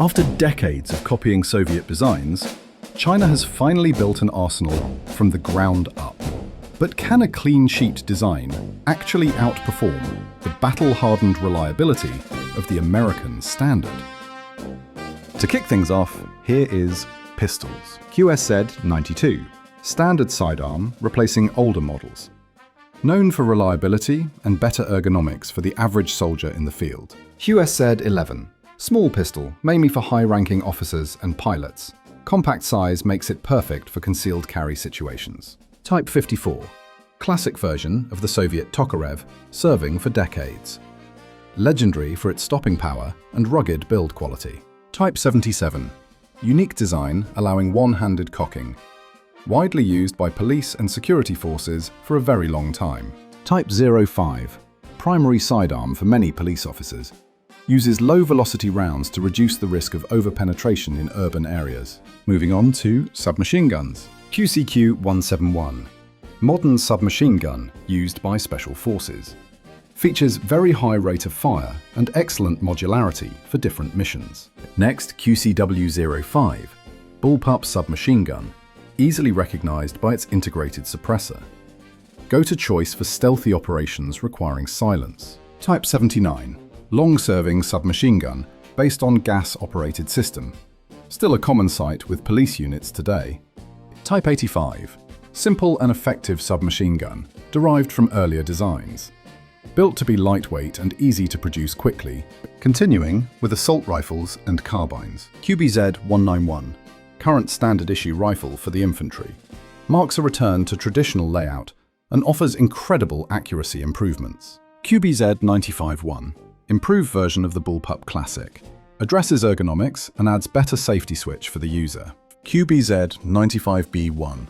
After decades of copying Soviet designs, China has finally built an arsenal from the ground up. But can a clean sheet design actually outperform the battle-hardened reliability of the American standard? To kick things off, here is pistols. QSZ-92, standard sidearm replacing older models. Known for reliability and better ergonomics for the average soldier in the field. QSZ-11, small pistol, mainly for high-ranking officers and pilots. Compact size makes it perfect for concealed carry situations. Type 54, classic version of the Soviet Tokarev, serving for decades. Legendary for its stopping power and rugged build quality. Type 77, unique design allowing one-handed cocking. Widely used by police and security forces for a very long time. Type 05, primary sidearm for many police officers. Uses low-velocity rounds to reduce the risk of over-penetration in urban areas. Moving on to submachine guns. QCQ-171, modern submachine gun used by special forces. Features very high rate of fire and excellent modularity for different missions. Next, QCW-05, bullpup submachine gun, easily recognized by its integrated suppressor. Go-to choice for stealthy operations requiring silence. Type 79, long-serving submachine gun based on gas-operated system. Still a common sight with police units today. Type 85, simple and effective submachine gun, derived from earlier designs. Built to be lightweight and easy to produce quickly. Continuing with assault rifles and carbines. QBZ-191, current standard issue rifle for the infantry. Marks a return to traditional layout and offers incredible accuracy improvements. QBZ-95-1, improved version of the bullpup classic. Addresses ergonomics and adds better safety switch for the user. QBZ-95B1,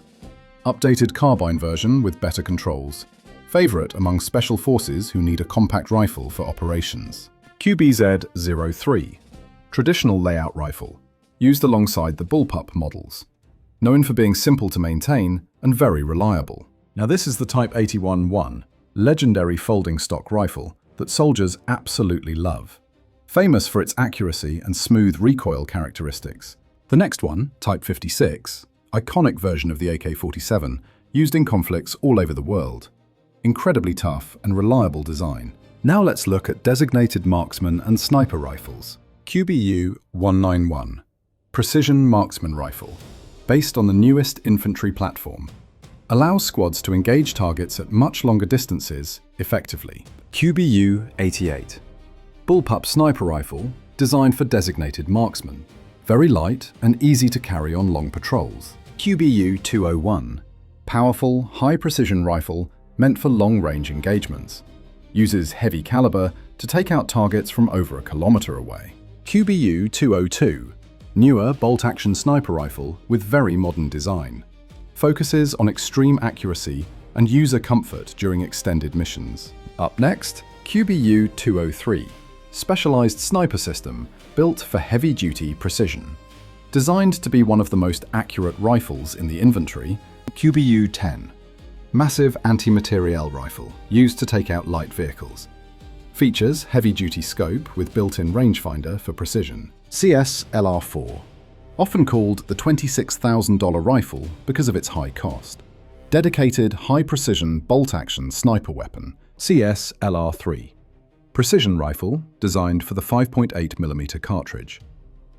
updated carbine version with better controls. Favorite among special forces who need a compact rifle for operations. QBZ-03, traditional layout rifle, used alongside the bullpup models. Known for being simple to maintain and very reliable. Now this is the Type 81-1, legendary folding stock rifle that soldiers absolutely love. Famous for its accuracy and smooth recoil characteristics. The next one, Type 56, iconic version of the AK-47, used in conflicts all over the world. Incredibly tough and reliable design. Now let's look at designated marksman and sniper rifles. QBU-191, precision marksman rifle, based on the newest infantry platform. Allows squads to engage targets at much longer distances effectively. QBU-88, bullpup sniper rifle designed for designated marksmen. Very light and easy to carry on long patrols. QBU-201, powerful, high-precision rifle meant for long-range engagements. Uses heavy caliber to take out targets from over a kilometer away. QBU-202, newer bolt-action sniper rifle with very modern design. Focuses on extreme accuracy and user comfort during extended missions. Up next, QBU-203, specialized sniper system built for heavy-duty precision. Designed to be one of the most accurate rifles in the infantry. QBU-10, massive anti-materiel rifle used to take out light vehicles. Features heavy-duty scope with built-in rangefinder for precision. CS-LR4, often called the $26,000 rifle because of its high cost. Dedicated high-precision bolt-action sniper weapon. CS-LR3, precision rifle designed for the 5.8mm cartridge.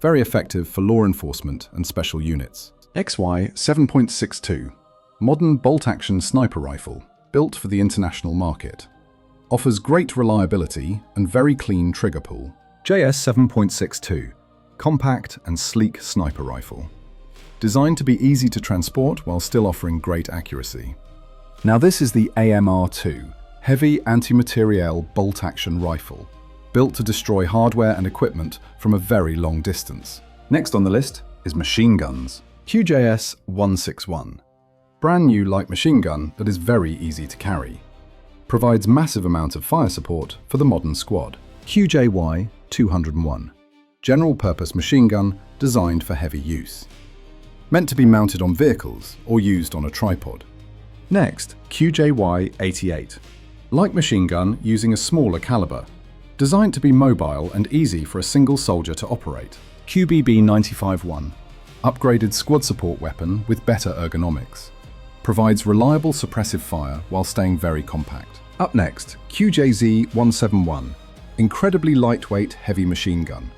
Very effective for law enforcement and special units. XY-7.62, modern bolt-action sniper rifle built for the international market. Offers great reliability and very clean trigger pull. JS-7.62, compact and sleek sniper rifle. Designed to be easy to transport while still offering great accuracy. Now this is the AMR-2, heavy anti-materiel bolt-action rifle, built to destroy hardware and equipment from a very long distance. Next on the list is machine guns. QJS-161, brand new light machine gun that is very easy to carry. Provides massive amount of fire support for the modern squad. QJY-201, general purpose machine gun designed for heavy use. Meant to be mounted on vehicles or used on a tripod. Next, QJY-88, light machine gun using a smaller caliber. Designed to be mobile and easy for a single soldier to operate. QBB-95-1. Upgraded squad support weapon with better ergonomics. Provides reliable suppressive fire while staying very compact. Up next, QJZ-171. Incredibly lightweight heavy machine gun.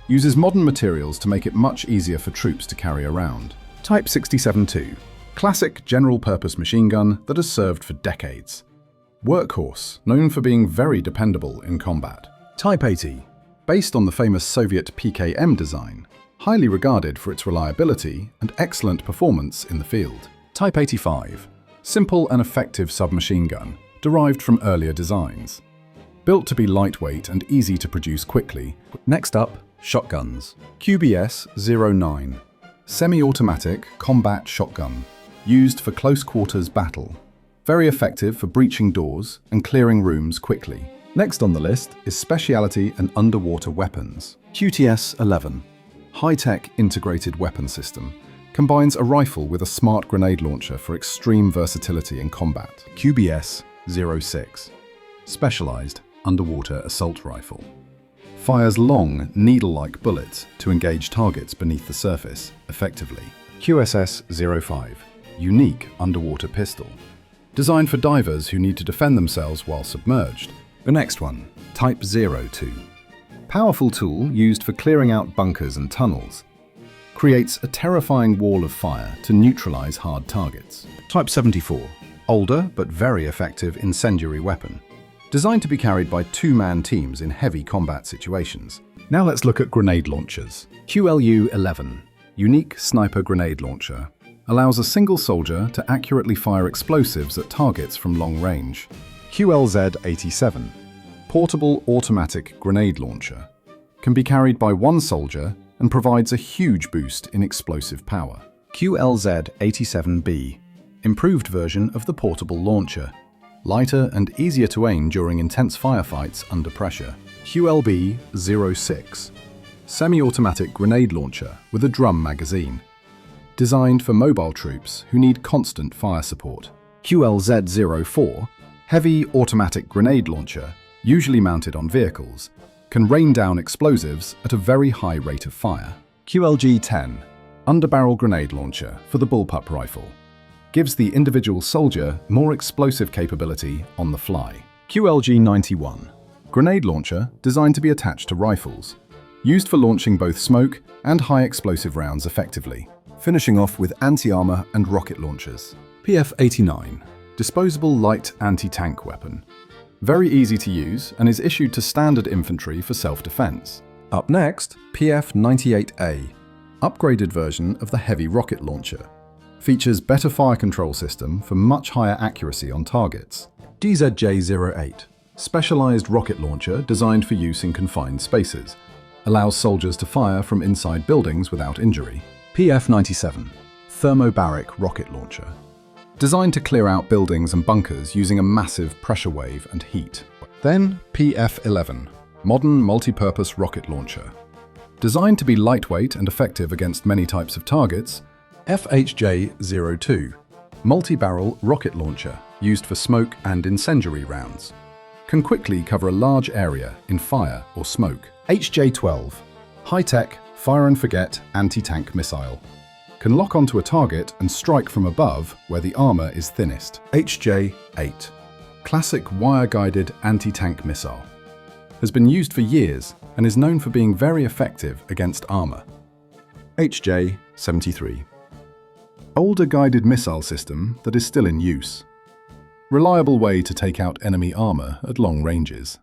Uses modern materials to make it much easier for troops to carry around. Type 67-2. Classic general-purpose machine gun that has served for decades. Workhorse, known for being very dependable in combat. Type 80. Based on the famous Soviet PKM design, highly regarded for its reliability and excellent performance in the field. Type 85. Simple and effective submachine gun, derived from earlier designs. Built to be lightweight and easy to produce quickly. Next up, shotguns. QBS-09. Semi-automatic combat shotgun, used for close quarters battle. Very effective for breaching doors and clearing rooms quickly. Next on the list is specialty and underwater weapons. QTS-11. High-tech integrated weapon system. Combines a rifle with a smart grenade launcher for extreme versatility in combat. QBS-06. Specialized underwater assault rifle. Fires long, needle-like bullets to engage targets beneath the surface effectively. QSS-05. Unique underwater pistol. Designed for divers who need to defend themselves while submerged. The next one, Type 02. Powerful tool used for clearing out bunkers and tunnels. Creates a terrifying wall of fire to neutralize hard targets. Type 74. Older but very effective incendiary weapon. Designed to be carried by two-man teams in heavy combat situations. Now let's look at grenade launchers. QLU-11. Unique sniper grenade launcher. Allows a single soldier to accurately fire explosives at targets from long range. QLZ-87. Portable automatic grenade launcher. Can be carried by one soldier and provides a huge boost in explosive power. QLZ-87B. Improved version of the portable launcher. Lighter and easier to aim during intense firefights under pressure. QLB-06. Semi-automatic grenade launcher with a drum magazine. Designed for mobile troops who need constant fire support. QLZ-04. Heavy automatic grenade launcher, usually mounted on vehicles, can rain down explosives at a very high rate of fire. QLG-10. Underbarrel grenade launcher for the bullpup rifle. Gives the individual soldier more explosive capability on the fly. QLG-91. Grenade launcher designed to be attached to rifles. Used for launching both smoke and high explosive rounds effectively. Finishing off with anti-armor and rocket launchers. PF-89. Disposable light anti-tank weapon. Very easy to use and is issued to standard infantry for self-defense. Up next, PF-98A. Upgraded version of the heavy rocket launcher. Features better fire control system for much higher accuracy on targets. DZJ-08. Specialized rocket launcher designed for use in confined spaces. Allows soldiers to fire from inside buildings without injury. PF-97. Thermobaric rocket launcher. Designed to clear out buildings and bunkers using a massive pressure wave and heat. Then PF-11. Modern multi-purpose rocket launcher. Designed to be lightweight and effective against many types of targets. FHJ-02. Multi-barrel rocket launcher used for smoke and incendiary rounds. Can quickly cover a large area in fire or smoke. HJ-12. High-tech, fire-and-forget anti-tank missile. Can lock onto a target and strike from above where the armor is thinnest. HJ-8. Classic wire-guided anti-tank missile. Has been used for years and is known for being very effective against armor. HJ-73. Older guided missile system that is still in use. Reliable way to take out enemy armor at long ranges.